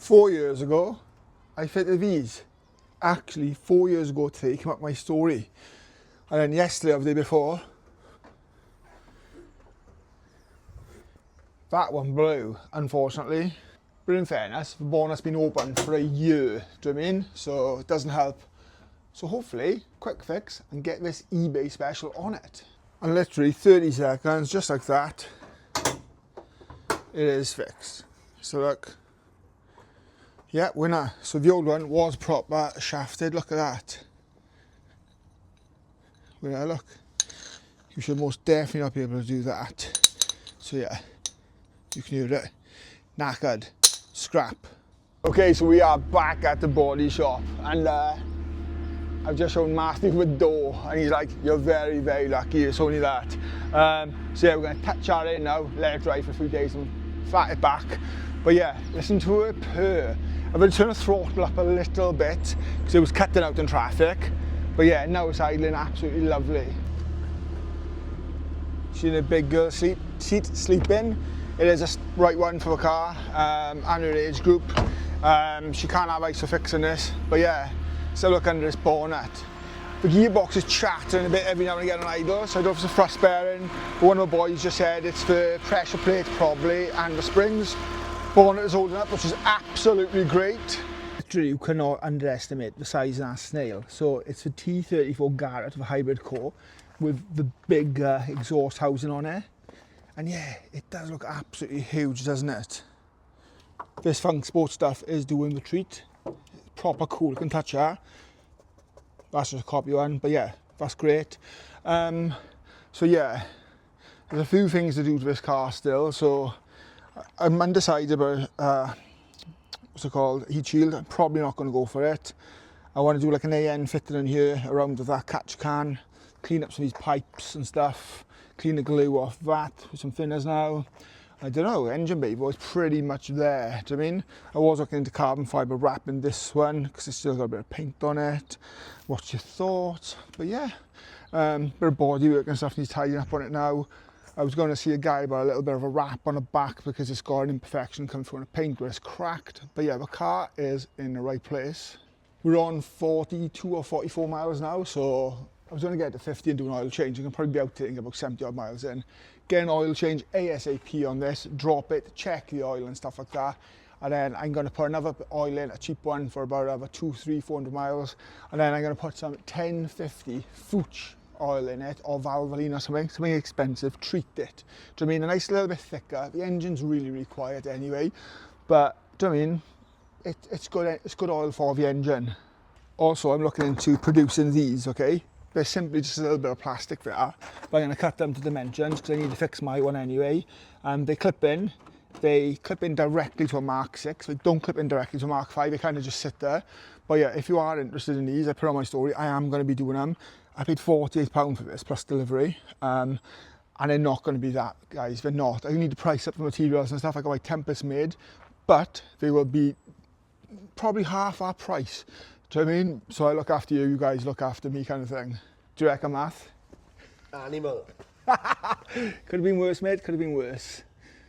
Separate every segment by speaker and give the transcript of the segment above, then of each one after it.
Speaker 1: 4 years ago, I fitted these. Actually, 4 years ago today came up my story. And then yesterday or the day before, that one blew, unfortunately. But in fairness, the bonnet's been open for a year, do you know what I mean? So it doesn't help. So hopefully, quick fix and get this eBay special on it. And literally 30 seconds, just like that, it is fixed. So look, yeah, winner. So the old one was proper shafted, look at that. Winner, look. You should most definitely not be able to do that. So yeah, you can hear it. Knackered, scrap. Okay, so we are back at the body shop, and I've just shown Marty the door, and he's like, you're very, very lucky, it's only that. So yeah, we're going to touch that in now, let it dry for a few days and flat it back. But yeah, listen to her purr. I'm going to turn the throttle up a little bit, because it was cutting out in traffic. But yeah, now it's idling absolutely lovely. She's in a big girl seat sleeping. It is a right one for the car, and her age group. She can't have ice for fixing this, but yeah, still look under this bonnet. The gearbox is chattering a bit every now and again on idle, so I don't know if it's a thrust bearing, but one of the boys just said it's the pressure plate probably, and the springs. Bonnet is holding up, which is absolutely great. Literally, you cannot underestimate the size of that snail. So it's a T34 Garrett with a hybrid core with the big exhaust housing on it. And yeah, it does look absolutely huge, doesn't it? This Funk Sport stuff is doing the treat. Proper cool, you can touch that. That's just a copy one, but yeah, that's great. So yeah, there's a few things to do to this car still. So I'm undecided about, what's it called, heat shield. I'm probably not going to go for it. I want to do like an AN fitted in here around with that catch can, clean up some of these pipes and stuff, clean the glue off that with some thinners now. I don't know, engine bay was pretty much there, do you know what I mean? I was looking into carbon fibre wrapping this one because it's still got a bit of paint on it. What's your thoughts? But yeah, bit of bodywork and stuff needs tidying up on it now. I was going to see a guy about a little bit of a wrap on the back because it's got an imperfection come through on the paint where it's cracked. But yeah, the car is in the right place. We're on 42 or 44 miles now, so I was going to get to 50 and do an oil change. I can probably be out taking about 70 odd miles in. Get an oil change ASAP on this, drop it, check the oil and stuff like that. And then I'm going to put another oil in, a cheap one for about another 200, 300, 400 miles. And then I'm going to put some 1050 Fuchs oil in it, or Valvoline or something expensive, treat it. Do you know what I mean? A nice little bit thicker. The engine's really, really quiet anyway. But, do you know what I mean? It's good oil for the engine. Also, I'm looking into producing these, okay? They're simply just a little bit of plastic there, but I'm going to cut them to dimensions because I need to fix my one anyway. They clip in directly to a Mark 6. They don't clip in directly to a Mark 5, they kind of just sit there. But yeah, if you are interested in these, I put on my story, I am going to be doing them. I paid £48 for this plus delivery, and they're not going to be that, guys, they're not. I need to price up the materials and stuff. I got my Tempest made, but they will be probably half our price. Do you know what I mean? So I look after you, you guys look after me kind of thing. Do you reckon, Math?
Speaker 2: Animal.
Speaker 1: Could have been worse, mate, could have been worse.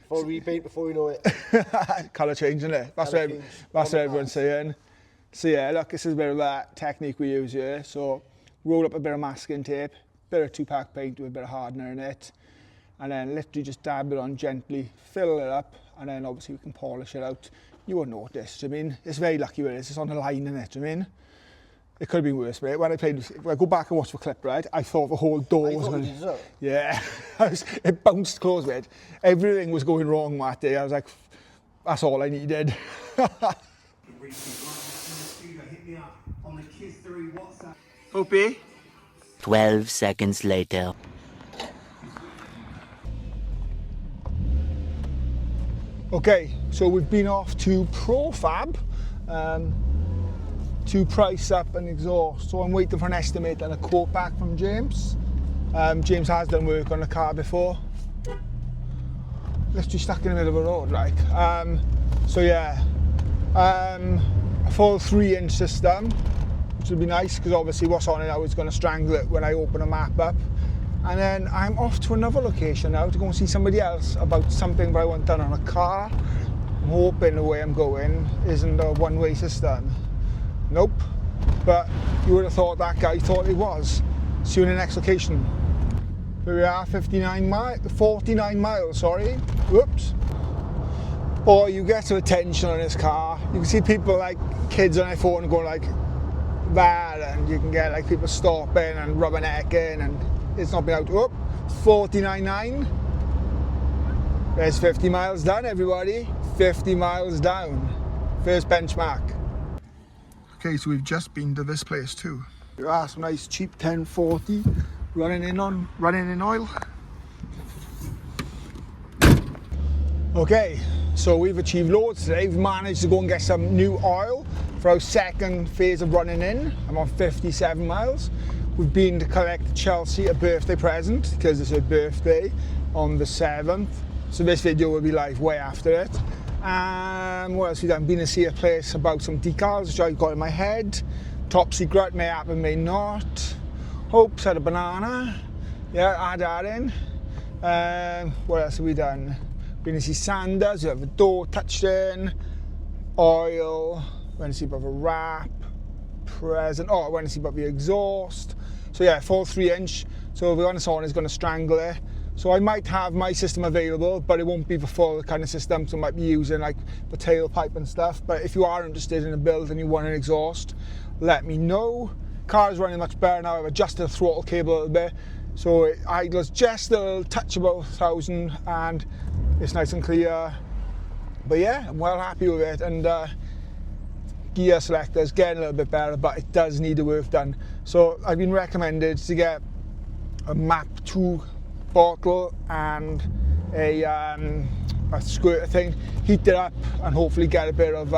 Speaker 2: Before repaint, before we know it.
Speaker 1: Colour change, isn't it? That's what everyone's saying. So yeah, look, this is a bit of that technique we use here. So roll up a bit of masking tape, bit of 2-pack paint with a bit of hardener in it, and then literally just dab it on gently, fill it up, and then obviously we can polish it out. You won't notice, do you know what I mean? It's very lucky with it, it's on the line in it, do you know what I mean? It could have been worse, mate. When I go back and watch the clip, right, I thought the whole door was going to... Yeah, it bounced close, mate. Everything was going wrong that day. I was like, that's all I needed. Opie?
Speaker 3: 12 seconds later.
Speaker 1: Okay, so we've been off to Profab to price up an exhaust. So I'm waiting for an estimate and a quote back from James. James has done work on the car before. Literally stuck in the middle of a road, like. So yeah, a full 3-inch system, which would be nice because obviously what's on it now is going to strangle it when I open a map up. And then I'm off to another location now to go and see somebody else about something that I want done on a car. I'm hoping the way I'm going isn't a one-way system. Nope. But you would have thought that guy thought it was. See you in the next location. Here we are, 49 miles, sorry. Whoops. Boy, you get some attention on this car. You can see people like kids on their phone going like that, and you can get like people stopping and rubbernecking, and it's not been out. Whoop, 49.9. There's 50 miles down, everybody. 50 miles down. First benchmark. Okay, so we've just been to this place too. There are some nice cheap 1040 running in oil. Okay, so we've achieved loads today. We've managed to go and get some new oil for our second phase of running in. I'm on 57 miles. We've been to collect Chelsea a birthday present because it's her birthday on the 7th. So this video will be live way after it. What else we done? Been to see a place about some decals which I've got in my head. Top secret, may happen, may not. Hopes had a banana. Yeah, add that in. What else have we done? Been to see Sanders, we have a door touched in. Oil, went to see about a wrap. Present, oh, I went to see about the exhaust. So yeah, full 3-inch. So the honest one is going to strangle it. So I might have my system available, but it won't be the full kind of system, so I might be using like the tailpipe and stuff. But if you are interested in a build and you want an exhaust, let me know. Car is running much better now. I've adjusted the throttle cable a little bit, so it idles just a little touch above 1,000 and it's nice and clear. But yeah, I'm well happy with it, and gear selector is getting a little bit better, but it does need the work done. So I've been recommended to get a Mk3 bottle and a squirter thing, heat it up and hopefully get a bit of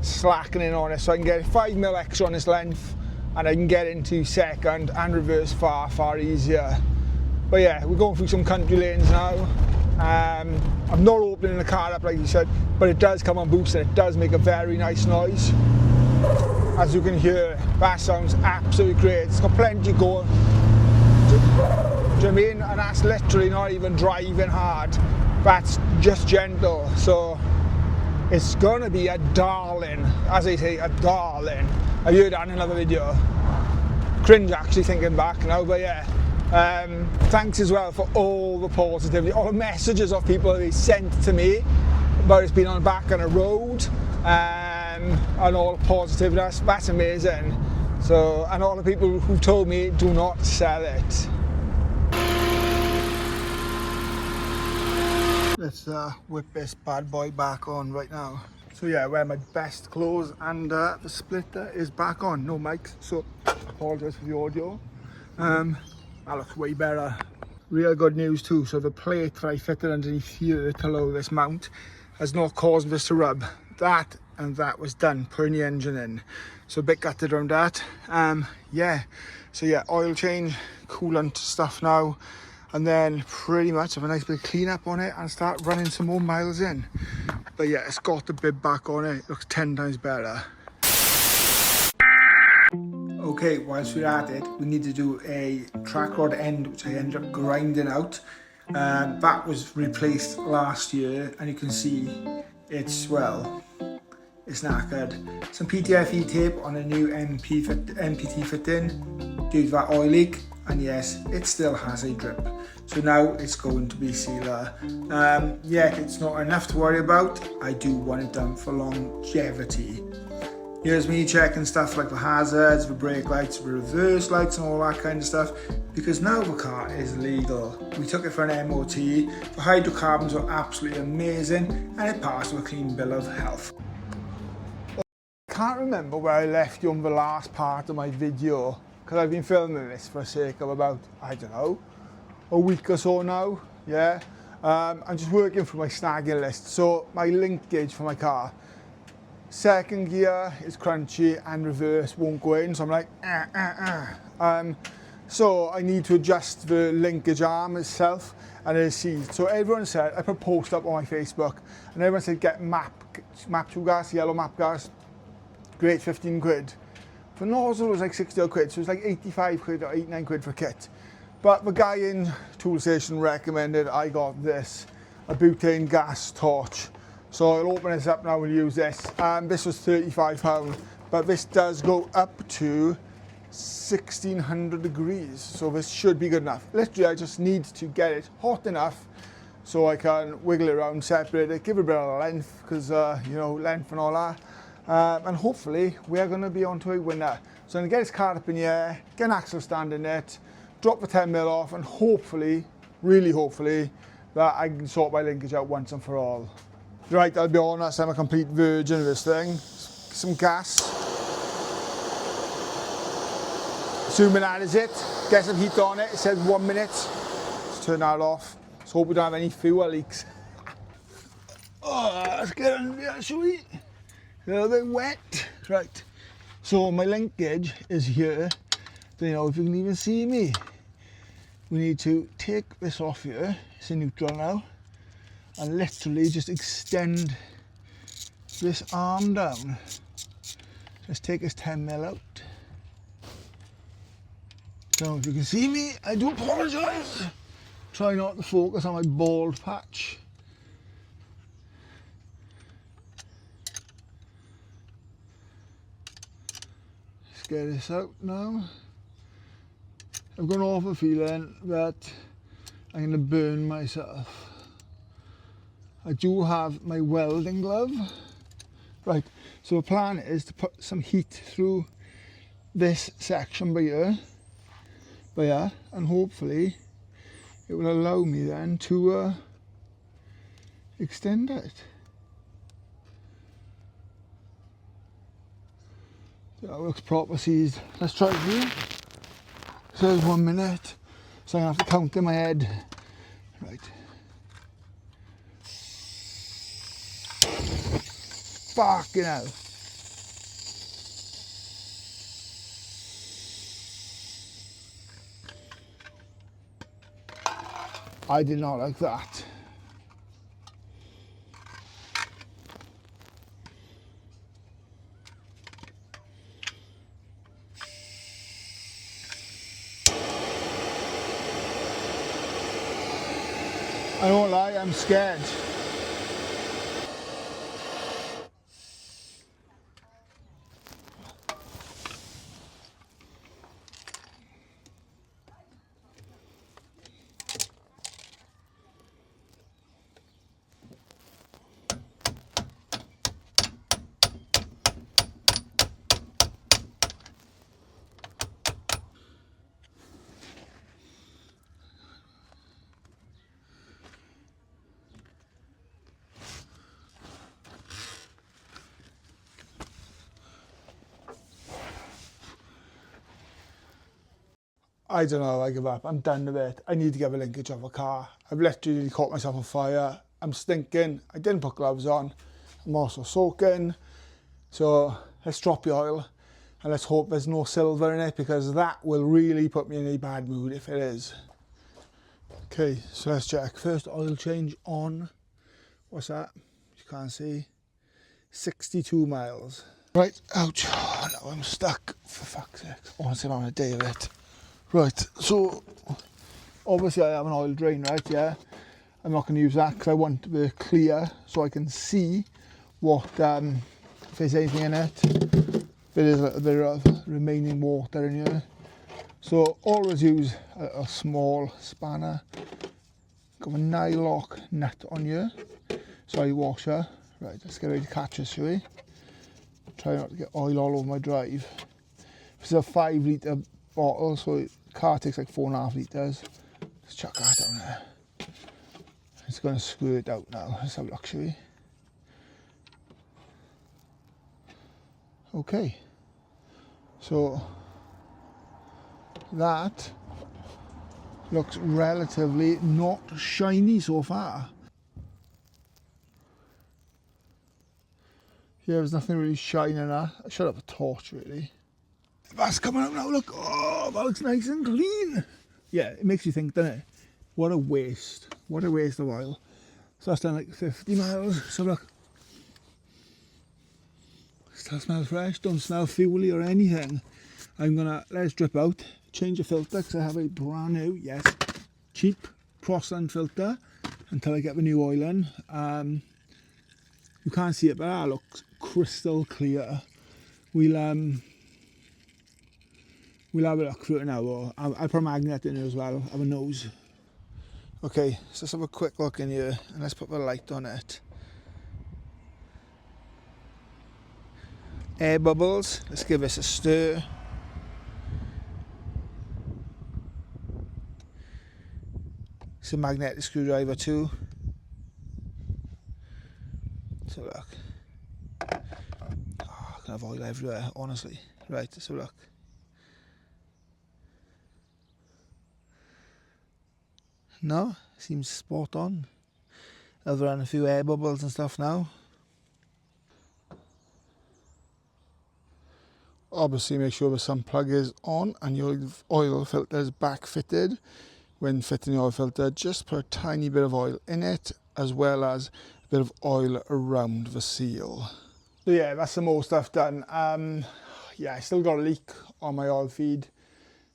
Speaker 1: slackening on it, so I can get 5mm extra on this length and I can get into second and reverse far easier. But yeah, we're going through some country lanes now. I'm not opening the car up like you said, but it does come on boost and it does make a very nice noise. As you can hear, that sounds absolutely great. It's got plenty going. Do you know what I mean? And that's literally not even driving hard. That's just gentle. So it's gonna be a darling, as I say, a darling. I heard that in another video. Cringe actually thinking back now, but yeah. Thanks as well for all the positivity, all the messages of people they sent to me about it's been on back on a road, and all the positivity. That's amazing. So, and all the people who told me do not sell it. Let's whip this bad boy back on right now. So yeah, I wear my best clothes and the splitter is back on. No mics, so apologise for the audio. That looks way better. Real good news too, so the plate that I fitted underneath here to lower this mount has not caused this to rub. That and that was done, putting the engine in. So a bit gutted around that. Yeah, so yeah, oil change, coolant stuff now, and then pretty much have a nice bit of clean up on it and start running some more miles in. But yeah, it's got the bib back on it, looks 10 times better. Okay, whilst we're at it, we need to do a track rod end, which I ended up grinding out. That was replaced last year, and you can see it's, well, it's knackered. Some PTFE tape on a new MPT fitting due to that oil leak, and yes, it still has a drip. So now it's going to be sealer. Yet it's not enough to worry about. I do want it done for longevity. Here's me checking stuff like the hazards, the brake lights, the reverse lights and all that kind of stuff, because now the car is legal. We took it for an MOT, the hydrocarbons were absolutely amazing and it passed with a clean bill of health. I can't remember where I left you on the last part of my video, because I've been filming this for the sake of about, I don't know, a week or so now, yeah. I'm just working through my snagging list. So my link gauge for my car, second gear is crunchy and reverse won't go in, so I'm like so I need to adjust the linkage arm itself and it's seized. So everyone said, I put a post up on my Facebook and everyone said get MAP2 gas, yellow MAP gas, great, 15 quid. The nozzle was like 60 odd quid, so it was like 85 quid or 89 quid for a kit. But the guy in Tool Station recommended I got this, a butane gas torch. So I'll open this up now, we'll use this. This was £35, but this does go up to 1600 degrees, so this should be good enough. Literally, I just need to get it hot enough so I can wiggle it around, separate it, give it a bit of length, because, you know, length and all that. And hopefully, we're going to be onto a winner. So I'm going to get this car up in the air, get an axle stand in it, drop the 10mm off, and hopefully, really hopefully, that I can sort my linkage out once and for all. Right, I'll be honest, I'm a complete virgin of this thing. Some gas. Assuming that is it. Get some heat on it. It says 1 minute. Let's turn that off. Let's hope we don't have any fuel leaks. Oh, let's get under here, shall we? A little bit wet. Right. So my linkage is here. Don't know if you can even see me. We need to take this off here. It's in neutral now. And literally just extend this arm down. Just take this 10mm out. Don't know if you can see me, I do apologise. Try not to focus on my bald patch. Let's get this out now. I've got an awful feeling that I'm going to burn myself. I do have my welding glove. Right, so the plan is to put some heat through this section by here, and hopefully it will allow me then to extend it. That looks proper seized. Let's try it here. It says 1 minute, so I'm going to have to count in my head. Right. Fucking hell. I did not like that. I won't lie, I'm scared. I don't know, I give up. I'm done with it. I need to get a linkage off a car. I've literally caught myself on fire. I'm stinking. I didn't put gloves on. I'm also soaking. So let's drop the oil and let's hope there's no silver in it, because that will really put me in a bad mood if it is. Okay, so let's check. First oil change on. What's that? You can't see. 62 miles. Right, ouch. Oh, now I'm stuck. For fuck's sake. I want to see I'm on a day of it. Right, so obviously I have an oil drain, right, yeah? I'm not going to use that because I want the clear so I can see what, if there's anything in it. There is a little bit of remaining water in here. So always use a small spanner. Got a nylock nut on here. Sorry, washer. Right, let's get ready to catch this, shall we? Try not to get oil all over my drive. This is a 5 litre bottle, so the car takes like 4.5 litres. Let's chuck that down there. It's going to squirt out now. Let's have a look, shall we? Okay, so that looks relatively not shiny so far. Yeah, there's nothing really shiny in that. I should have a torch really. That's coming up now, look. Oh, that looks nice and clean. Yeah, it makes you think, doesn't it? What a waste. What a waste of oil. So that's done like 50 miles. So look. Still smells fresh, don't smell fuely or anything. I'm gonna let it drip out, change the filter because I have a brand new, yes, cheap Prosland filter until I get the new oil in. You can't see it, but that looks crystal clear. We'll have a look through it now, or I'll put a magnet in it as well, have a nose. Okay, so let's have a quick look in here and let's put the light on it. Air bubbles, let's give this a stir. It's a magnetic screwdriver too. Let's have a look. Oh, I can have oil everywhere, honestly. Right, let's have a look. No, seems spot on. I've run a few air bubbles and stuff now. Obviously make sure the sun plug is on and your oil filter is back fitted. When fitting the oil filter, just put a tiny bit of oil in it, as well as a bit of oil around the seal. So yeah, that's some more stuff done. Yeah, I still got a leak on my oil feed.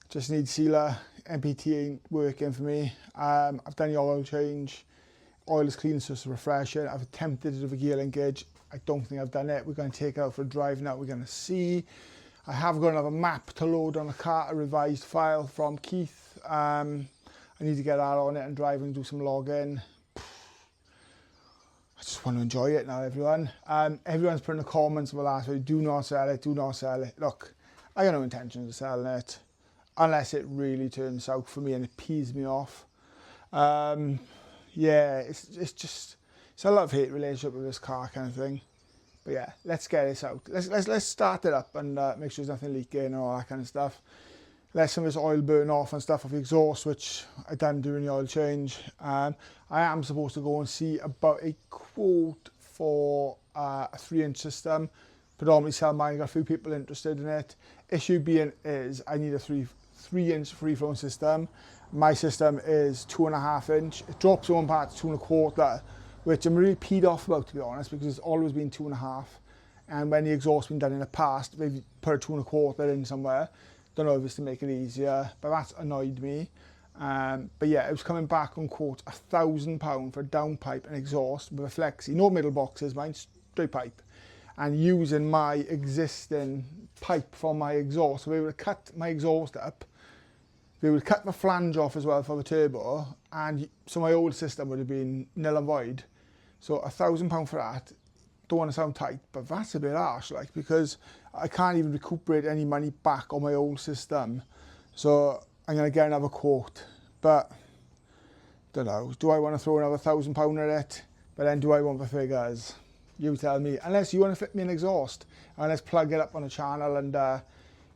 Speaker 1: Just need sealer. MPT ain't working for me. I've done the oil change. Oil is clean, so it's refreshing. I've attempted to do the gear linkage. I don't think I've done it. We're going to take it out for a drive now. We're going to see. I have got another map to load on the car, a revised file from Keith. I need to get that on it and drive and do some logging. I just want to enjoy it now, everyone. Everyone's put in the comments of the last video, do not sell it, do not sell it. Look, I got no intention of selling it, unless it really turns out for me and it pees me off. Yeah, it's a love-hate relationship with this car kind of thing. But yeah, let's get this out. Let's start it up and make sure there's nothing leaking and all that kind of stuff. Let some of this oil burn off and stuff off the exhaust, which I done during the oil change. I am supposed to go and see about a quote for a 3-inch system. Predominantly sell mine, got a few people interested in it. Issue being is I need a 3-inch free-flowing system. My system is 2.5 inch. It drops in one part to 2.25, which I'm really peed off about, to be honest, because it's always been 2.5. And when the exhaust's been done in the past, they've put a 2.25 in somewhere. Don't know if it's to make it easier, but that's annoyed me. But yeah, it was coming back on quote £1,000 for a downpipe and exhaust with a flexi, no middle boxes, mine straight pipe, and using my existing pipe from my exhaust. So they would have cut my exhaust up, they would cut my flange off as well for the turbo, and so my old system would have been nil and void. So £1,000 for that. Don't want to sound tight, but that's a bit harsh, like, because I can't even recuperate any money back on my old system. So I'm going to get another quote, but don't know, do I want to throw another £1,000 at it? But then do I want the figures? You tell me, unless you want to fit me an exhaust and let's plug it up on the channel and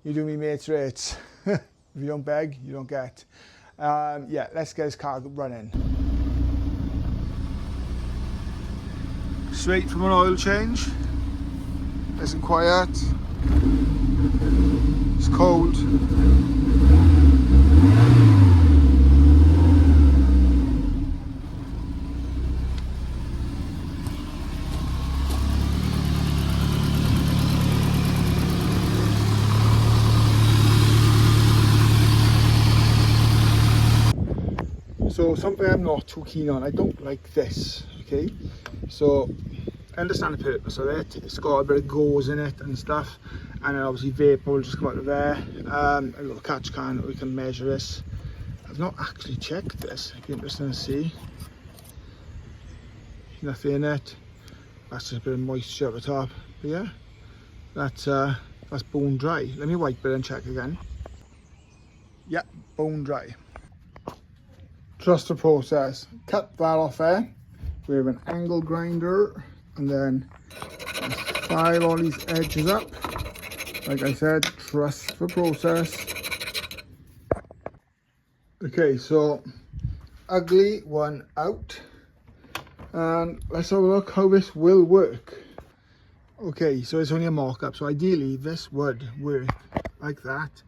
Speaker 1: you do me mates rates. If you don't beg, you don't get. Yeah, let's get this car running. Straight from an oil change, nice and quiet, it's cold. So something I'm not too keen on, I don't like this, okay? So I understand the purpose of it. It's got a bit of gauze in it and stuff, and then obviously vapour will just come out of there. I've got a catch can, we can measure this. I've not actually checked this, it'd be interesting to see. Nothing in it. That's just a bit of moisture at the top. But yeah, that's bone dry. Let me wipe it and check again. Yeah, bone dry. Trust the process. Cut that off there. We have an angle grinder, and then file all these edges up. Like I said, trust the process. Okay, so ugly one out, and let's have a look how this will work. Okay, so it's only a mock-up, so ideally this would work like that,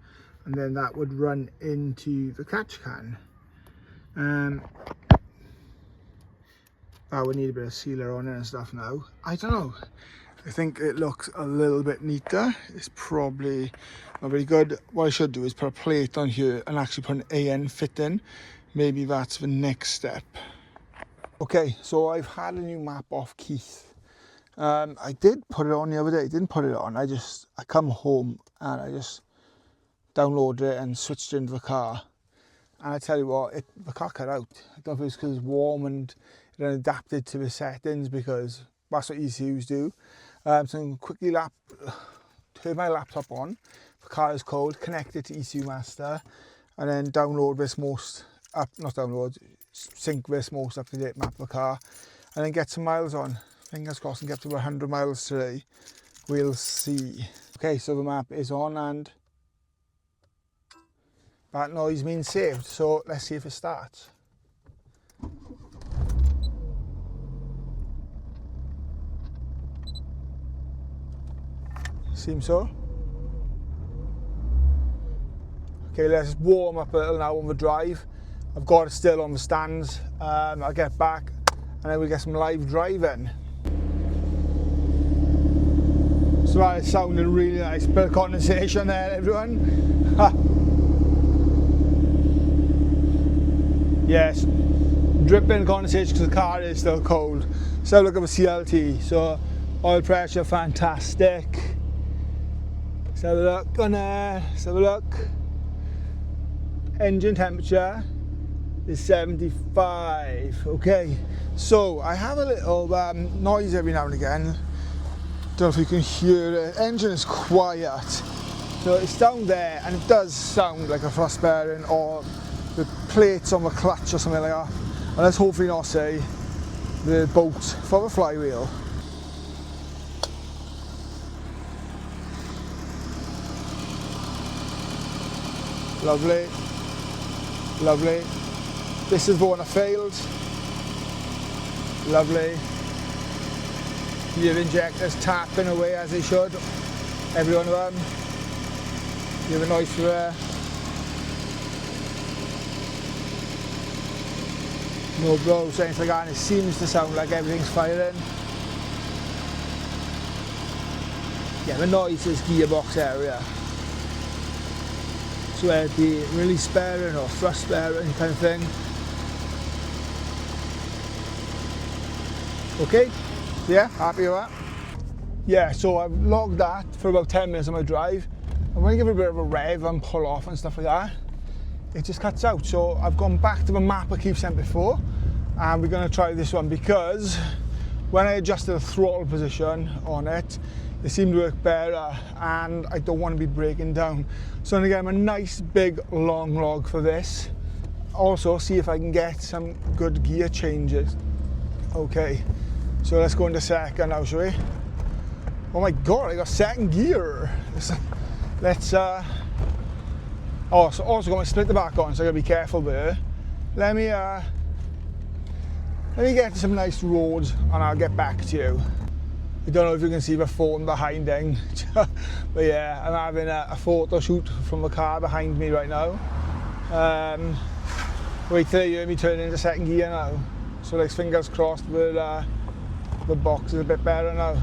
Speaker 1: and then that would run into the catch can. I would need a bit of sealer on it and stuff now. I don't know. I think it looks a little bit neater. It's probably not very good. What I should do is put a plate on here and actually put an AN fit in. Maybe that's the next step. Okay, so I've had a new map off Keith. I did put it on the other day, didn't put it on, I come home and I just downloaded it and switched it into the car. And I tell you what, the car cut out. I don't know if it's because it's warm and it adapted to the settings, because that's what ECUs do. So I'm going to quickly turn my laptop on, the car is cold, connect it to ECU Master, and then download this sync this most up-to-date map of the car, and then get some miles on. Fingers crossed and get to 100 miles today. We'll see. Okay, so the map is on and that noise means saved. So let's see if it starts. Seems so. Okay, let's warm up a little now on the drive. I've got it still on the stands. I'll get back and then we'll get some live driving. So that is sounding really nice. Bit of condensation there, everyone. Yes, dripping condensation because the car is still cold. So look at the CLT. So oil pressure, fantastic. Let's have a look on there. Let's have a look. Engine temperature is 75. Okay, so I have a little noise every now and again. Don't know if you can hear it. Engine is quiet, so it's down there and it does sound like a thrust bearing or the plates on the clutch or something like that. And let's hopefully not say the bolt for the flywheel. Lovely, lovely. This is the one that failed. Lovely. Your injectors tapping away as they should. Every one of them. You have a noise for there. No blows or anything like that, and it seems to sound like everything's firing. Yeah, the noise is gearbox area. So where it'd be release bearing or thrust bearing kind of thing. Okay. Yeah, happy with that. Yeah, so I've logged that for about 10 minutes on my drive. And when I give it a bit of a rev and pull off and stuff like that, it just cuts out. So I've gone back to the map I keep sent before, and we're going to try this one because when I adjusted the throttle position on it, it seemed to work better and I don't want to be breaking down. So I'm going to get a nice big long log for this. Also see if I can get some good gear changes. Okay. So let's go into second now, shall we? Oh my god, I got second gear. Let's so also got my splitter back on, so I gotta be careful there. Let me get to some nice roads and I'll get back to you. I don't know if you can see the phone behind thing, but yeah, I'm having a photo shoot from the car behind me right now. Wait till you hear me turn into second gear now. So like fingers crossed with the box is a bit better now.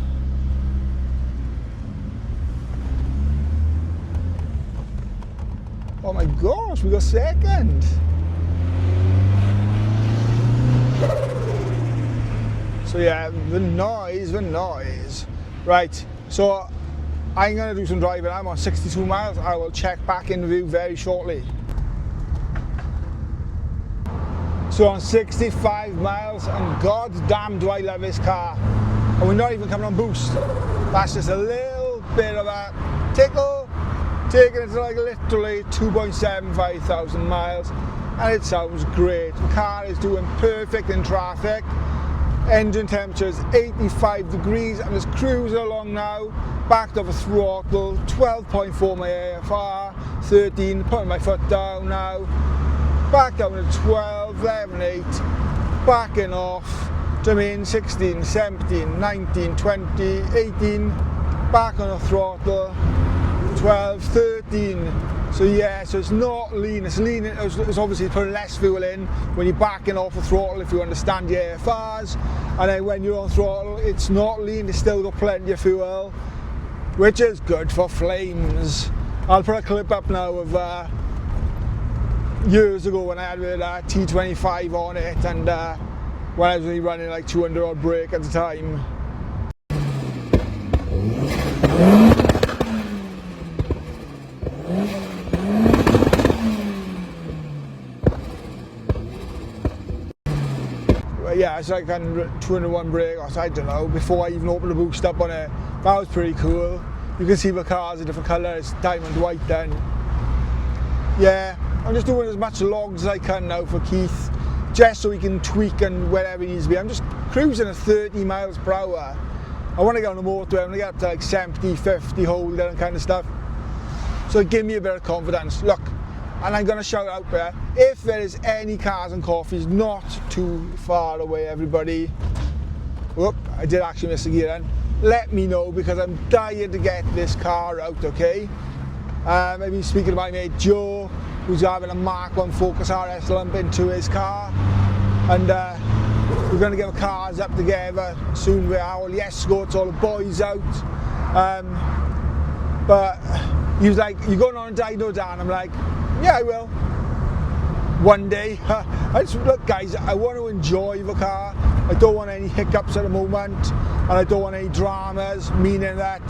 Speaker 1: Oh my gosh, we got second. So yeah, the noise. Right, so I'm gonna do some driving. I'm on 62 miles. I will check back in with you very shortly. So on 65 miles, and god damn do I love this car. And we're not even coming on boost. That's just a little bit of a tickle, taking it to like literally 2.75 thousand miles, and it sounds great. The car is doing perfect in traffic. Engine temperature is 85 degrees and it's cruising along now. Backed off a throttle, 12.4 my AFR, 13, putting my foot down now. Back down to 12, 11, 8, backing off, do you mean 16, 17, 19, 20, 18, back on the throttle, 12, 13. So yeah, so it's not lean, it's lean, it's obviously putting less fuel in when you're backing off the throttle if you understand your AFRs, and then when you're on throttle, it's not lean, it's still got plenty of fuel, which is good for flames. I'll put a clip up now of years ago when I had with T25 on it, and when I was only running like 200 odd brake at the time. Yeah, it's like 201 brake, or I don't know, before I even opened the boost up on it. That was pretty cool. You can see the car's a different colour, it's diamond white then. Yeah, I'm just doing as much logs as I can now for Keith, just so he can tweak and wherever he needs to be. I'm just cruising at 30 miles per hour. I want to get on the motorway, I want to get up to like 70, 50 holder and kind of stuff. So it gave me a bit of confidence. Look, and I'm going to shout out there, if there is any cars and coffees not too far away, everybody, whoop, I did actually miss a gear then, let me know, because I'm dying to get this car out, okay? Maybe speaking to my mate Joe, who's having a Mark 1 Focus RS lump into his car, and we're going to get the cars up together soon with all the Escorts, all the boys out. But he was like, you going on a dyno, Dan? I'm like, yeah, I will. One day. Look guys, I want to enjoy the car. I don't want any hiccups at the moment, and I don't want any dramas, meaning that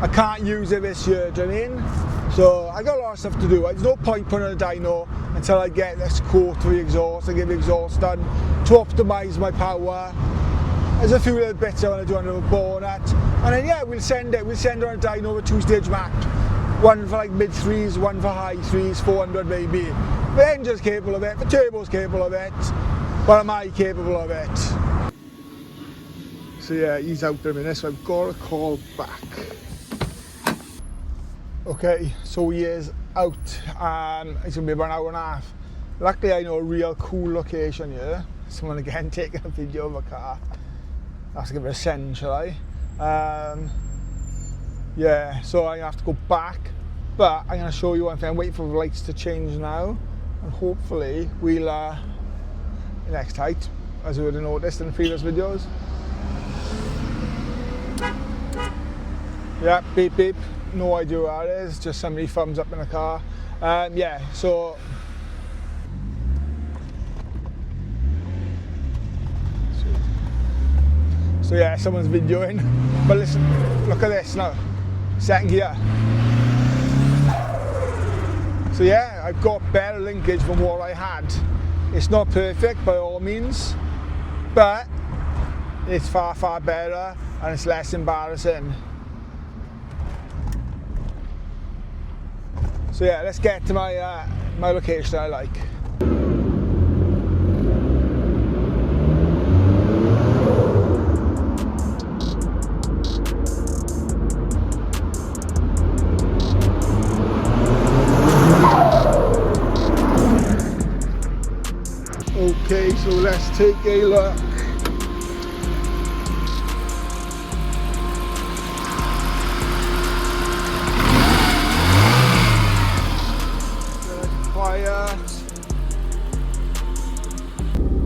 Speaker 1: I can't use it this year, do you know what I mean? So I got a lot of stuff to do. There's no point putting a dyno until I get this quote for the exhaust and get the exhaust done to optimise my power. There's a few little bits I want to do under the bonnet, and then yeah, we'll send on a dyno with 2-stage Mac. One for like mid threes, one for high threes, 400 maybe. The engine's capable of it, the turbo's capable of it, but am I capable of it? So yeah, he's out there a minute, so I've got to call back. Okay, so he is out. It's going to be about an hour and a half. Luckily I know a real cool location here. Someone again taking a video of a car. That's going to be a send, shall I? Yeah, so I'm going to have to go back, but I'm going to show you one thing. I'm waiting for the lights to change now, and hopefully we'll next height, as you would have noticed in the previous videos. Yeah, beep beep, no idea where it is, just somebody thumbs up in the car. Yeah, so yeah, someone's videoing, but listen, look at this now. Second gear. So yeah, I've got better linkage than what I had. It's not perfect by all means, but it's far, far better and it's less embarrassing. So yeah, let's get to my my location I like. Okay, so let's take a look. Good, quiet.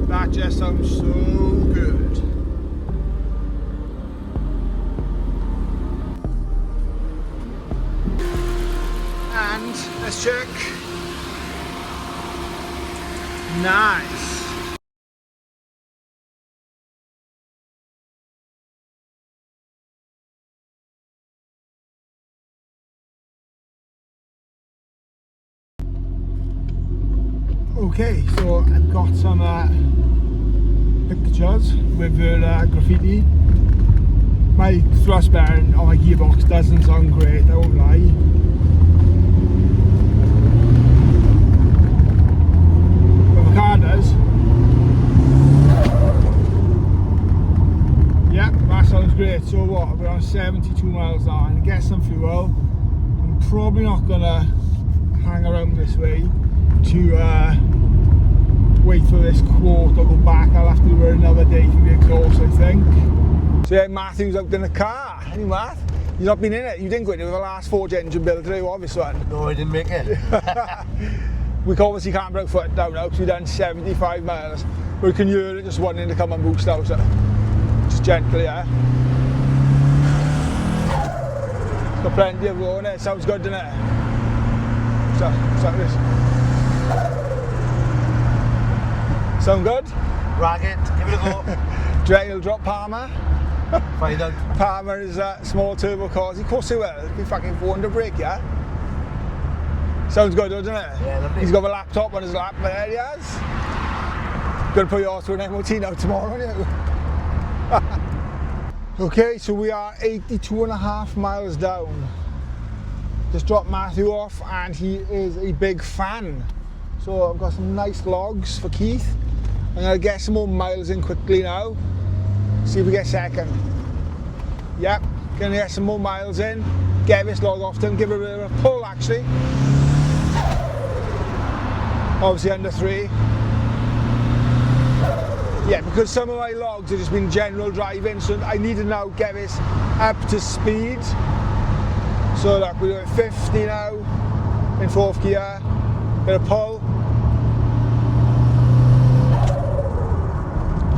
Speaker 1: That just sounds so good. And let's check. Nice. Okay, so I've got some pictures with graffiti. My thrust bearing on my gearbox doesn't sound great, I won't lie. But the car does. Yep, that sounds great. So what, we're on 72 miles an hour and to get some fuel. I'm probably not gonna hang around this way to wait for this quote or go back. I'll have to do it another day for the exhaust, I think. So yeah, Matthew's out in the car. Hey Matt, you've not been in it. You didn't go into the last Forge engine build today, what, this one?
Speaker 2: No, I didn't make it.
Speaker 1: We obviously can't bring foot down now because we've done 75 miles. But we can hear it just wanting to come and boost out, so just gently, yeah. It's got plenty of room in it. Sounds good, doesn't it? What's that this? Sound good?
Speaker 2: Rag it, give it a go.
Speaker 1: Do you reckon it'll drop Palmer?
Speaker 2: Find out.
Speaker 1: Palmer is small turbo cars. Of course they will. Be fucking 400 brake, yeah? Sounds good, doesn't it?
Speaker 2: Yeah, lovely.
Speaker 1: He's got a laptop on his lap, but there he is. Gonna put yours through an MOT now tomorrow, aren't you? Okay, so we are 82.5 miles down. Just dropped Matthew off and he is a big fan. So I've got some nice logs for Keith. I'm gonna get some more miles in quickly now. See if we get second. Yep, gonna get some more miles in. Get this log off to him, give it a bit of a pull actually. Obviously under 3. Yeah, because some of my logs have just been general driving, so I need to now get this up to speed. So look, we're doing 50 now in 4th gear. Bit of pull.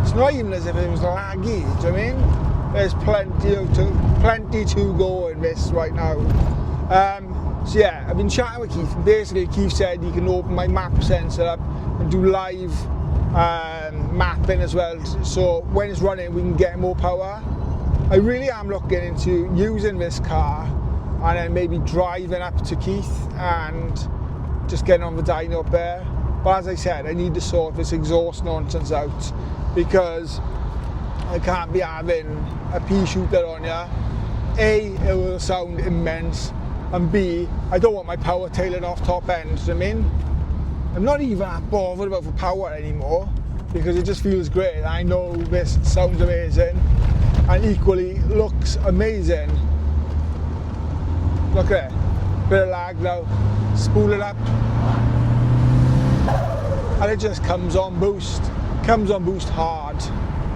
Speaker 1: It's not even as if it was laggy, do you know what I mean? There's plenty to go in this right now. So yeah, I've been chatting with Keith, and basically Keith said he can open my map sensor up and do live mapping as well, so when it's running we can get more power. I really am looking into using this car and then maybe driving up to Keith and just getting on the dyno up there. But as I said, I need to sort this exhaust nonsense out because I can't be having a pea shooter on ya. A, it will sound immense, and B, I don't want my power tailing off top end, do you know what I mean? I'm not even that bothered about the power anymore because it just feels great. I know this sounds amazing and equally looks amazing. Look at it, bit of lag now, spool it up and it just comes on boost hard.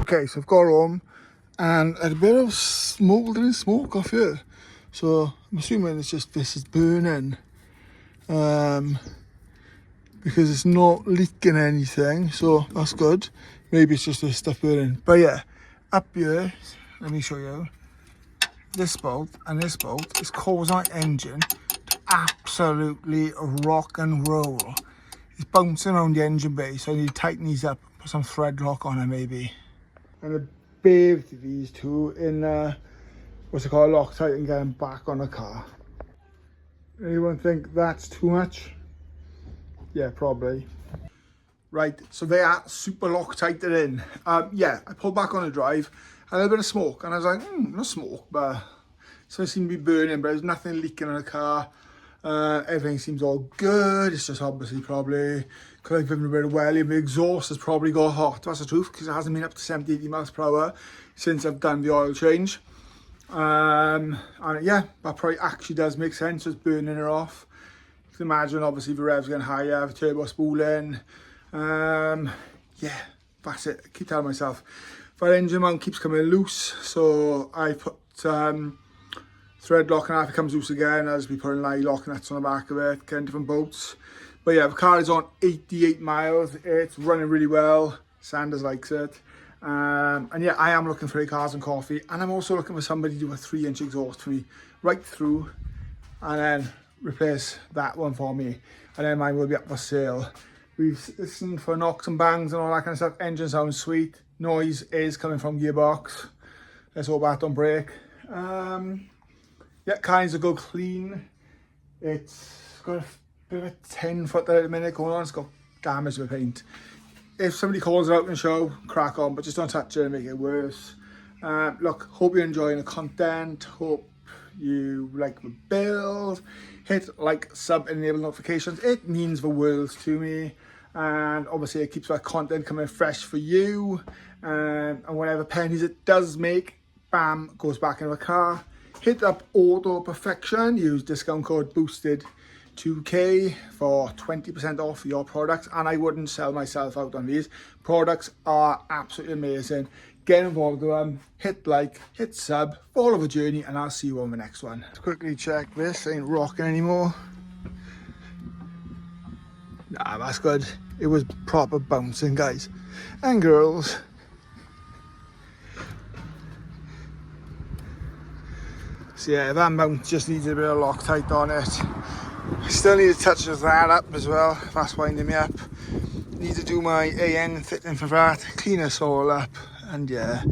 Speaker 1: Okay, so I've got home and I had a bit of smouldering smoke off here, so I'm assuming it's just this is burning because it's not leaking anything, so that's good. Maybe it's just this stuff burning, but yeah, up here, let me show you. This bolt and this bolt is causing my engine to absolutely rock and roll. It's bouncing around the engine bay, so I need to tighten these up, put some thread lock on it maybe. And I bathed these two in what's it called, Loctite, and get them back on the car. Anyone think that's too much? Yeah, probably. Right, so they are super Loctited in. Yeah, I pulled back on the drive, a little bit of smoke, and I was like, not smoke, but so it seemed to be burning, but there's nothing leaking in the car. Everything seems all good. It's just obviously probably because I've driven a bit of welly, the exhaust has probably got hot. That's the truth, because it hasn't been up to 70, 80 miles per hour since I've done the oil change. And yeah, that probably actually does make sense, just burning her off. You can imagine obviously the revs getting higher, the turbo spooling. Yeah, that's it. I keep telling myself. That engine mount keeps coming loose, so I put thread lock, and if it comes loose again, I'll just be putting eye lock nuts on the back of it, getting different bolts. But yeah, the car is on 88 miles. It's running really well. Sanders likes it. And yeah, I am looking for a cars and coffee, and I'm also looking for somebody to do a 3-inch exhaust for me right through, and then replace that one for me, and then mine will be up for sale. We've listened for knocks and bangs and all that kind of stuff. Engine sounds sweet. Noise is coming from gearbox. Let's hope that don't break. Yeah, kinds of go clean. It's got a bit of a 10-foot there at the minute going on. It's got damage with paint. If somebody calls it out in the show, crack on, but just don't touch it and make it worse. Look, hope you're enjoying the content. Hope you like the build. Hit like, sub, and enable notifications. It means the world to me. And obviously it keeps that content coming fresh for you. And whatever pennies it does make, bam, goes back in the car. Hit up Auto Perfection. Use discount code BOOSTED2K for 20% off your products. And I wouldn't sell myself out on these. Products are absolutely amazing. Get involved with them. Hit like, hit sub, follow the journey, and I'll see you on the next one. Let's quickly check this. Ain't rocking anymore. Nah, that's good. It was proper bouncing, guys and girls. So yeah, that mount just needs a bit of Loctite on it. I still need to touch that up as well. That's winding me up. Need to do my AN fitting for that. Clean us all up. And yeah,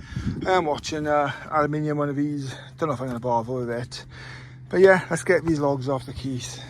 Speaker 1: I'm watching aluminium one of these. Don't know if I'm going to bother with it. But yeah, let's get these logs off the keys.